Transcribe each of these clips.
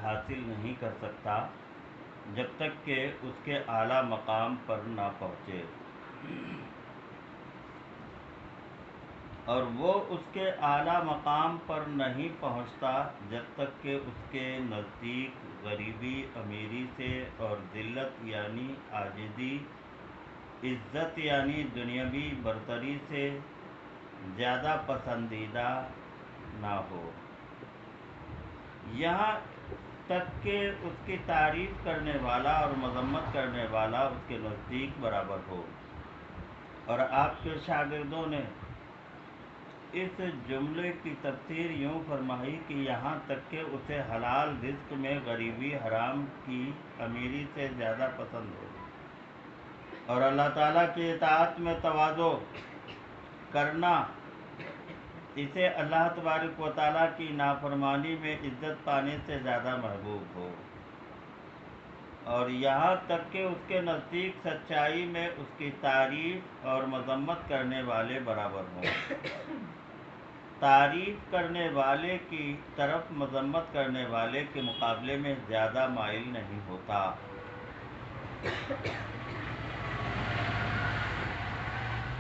حاصل نہیں کر سکتا جب تک کہ اس کے اعلیٰ مقام پر نہ پہنچے، اور وہ اس کے اعلیٰ مقام پر نہیں پہنچتا جب تک کہ اس کے نزدیک غریبی امیری سے اور ذلت یعنی عاجزی، عزت یعنی دنیاوی برتری سے زیادہ پسندیدہ نہ ہو، یہاں تک کہ اس کی تعریف کرنے والا اور مذمت کرنے والا اس کے نزدیک برابر ہو۔ اور آپ کے شاگردوں نے اس جملے کی تفسیر یوں فرمائی کہ یہاں تک کہ اسے حلال رزق میں غریبی حرام کی امیری سے زیادہ پسند ہو، اور اللہ تعالیٰ کی اطاعت میں تواضع کرنا اسے اللہ تبارک و تعالیٰ کی نافرمانی میں عزت پانے سے زیادہ محبوب ہو، اور یہاں تک کہ اس کے نزدیک سچائی میں اس کی تعریف اور مذمت کرنے والے برابر ہوں، تعریف کرنے والے کی طرف مذمت کرنے والے کے مقابلے میں زیادہ مائل نہیں ہوتا۔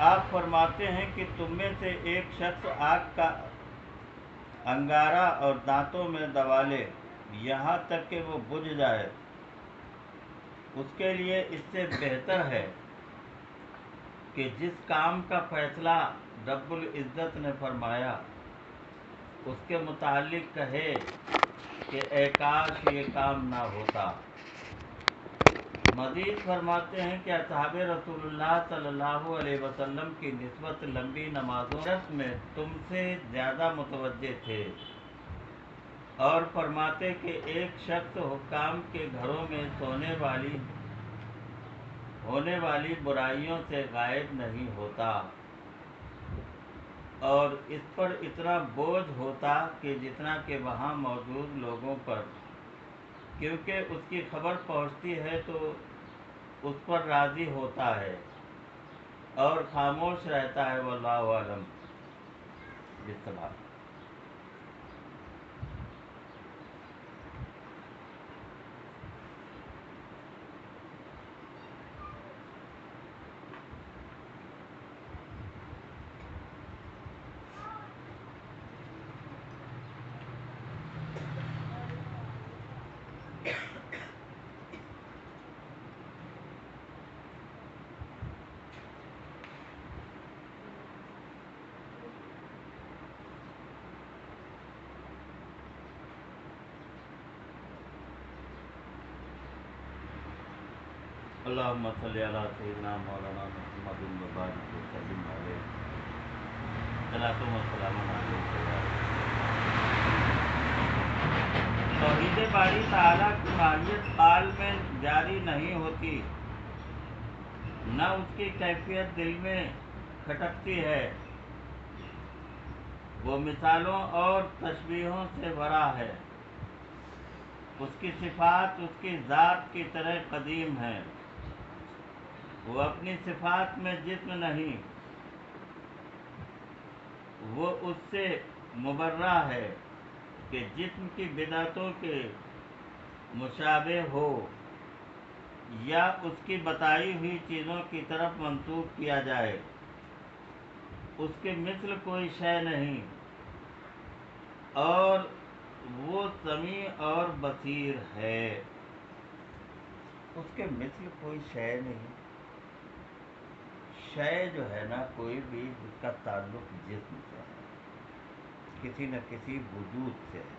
آپ فرماتے ہیں کہ تم میں سے ایک شخص آگ کا انگارہ اور دانتوں میں دبا لے یہاں تک کہ وہ بجھ جائے، اس کے لیے اس سے بہتر ہے کہ جس کام کا فیصلہ رب العزت نے فرمایا اس کے متعلق کہے کہ اے کاش یہ کام نہ ہوتا۔ مزید فرماتے ہیں کہ اصحاب رسول اللہ صلی اللہ علیہ وسلم کی نسبت لمبی نمازوں میں تم سے زیادہ متوجہ تھے، اور فرماتے کہ ایک شخص حکام کے گھروں میں ہونے والی برائیوں سے غائب نہیں ہوتا، اور اس پر اتنا بوجھ ہوتا کہ جتنا کہ وہاں موجود لوگوں پر، کیونکہ اس کی خبر پہنچتی ہے تو اس پر راضی ہوتا ہے اور خاموش رہتا ہے۔ واللہ اعلم بالصواب۔ اللہم صلی علی سیدنا مولانا محمد وبارک وسلم علیہ صلاۃ و سلام علیہ۔ توحید باری تعالیٰ کی ماہیت قال میں جاری نہیں ہوتی، نہ اس کی کیفیت دل میں کھٹکتی ہے، وہ مثالوں اور تشبیہوں سے بھرا ہے، اس کی صفات اس کی ذات کی طرح قدیم ہیں، وہ اپنی صفات میں جسم نہیں، وہ اس سے مبرہ ہے کہ جسم کی بدعتوں کے مشابہ ہو یا اس کی بتائی ہوئی چیزوں کی طرف منسوب کیا جائے، اس کے مثل کوئی شے نہیں، اور وہ سمیع اور بصیر ہے۔ اس کے مثل کوئی شے نہیں، شے جو ہے نا کوئی بھی جس کا تعلق جسم سے ہے، کسی نہ کسی وجود سے ہے،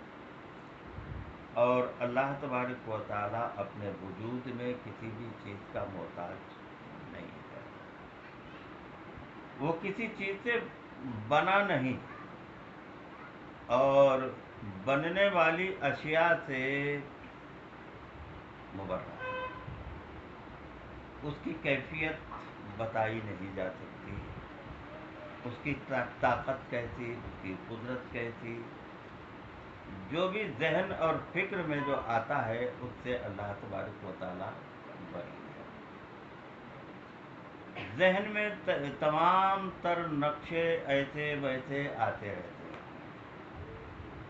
اور اللہ تبارک و تعالیٰ اپنے وجود میں کسی بھی چیز کا محتاج نہیں ہے، وہ کسی چیز سے بنا نہیں اور بننے والی اشیاء سے مبرہ ہے، اس کی کیفیت بتائی نہیں جا سکتی، اس کی طاقت کیسی، اس کی قدرت کیسی، جو بھی ذہن اور فکر میں جو آتا ہے اس سے اللہ تبارک و تعالیٰ بری ہے۔ ذہن میں تمام تر نقشے ایسے ویسے آتے رہتے ہیں،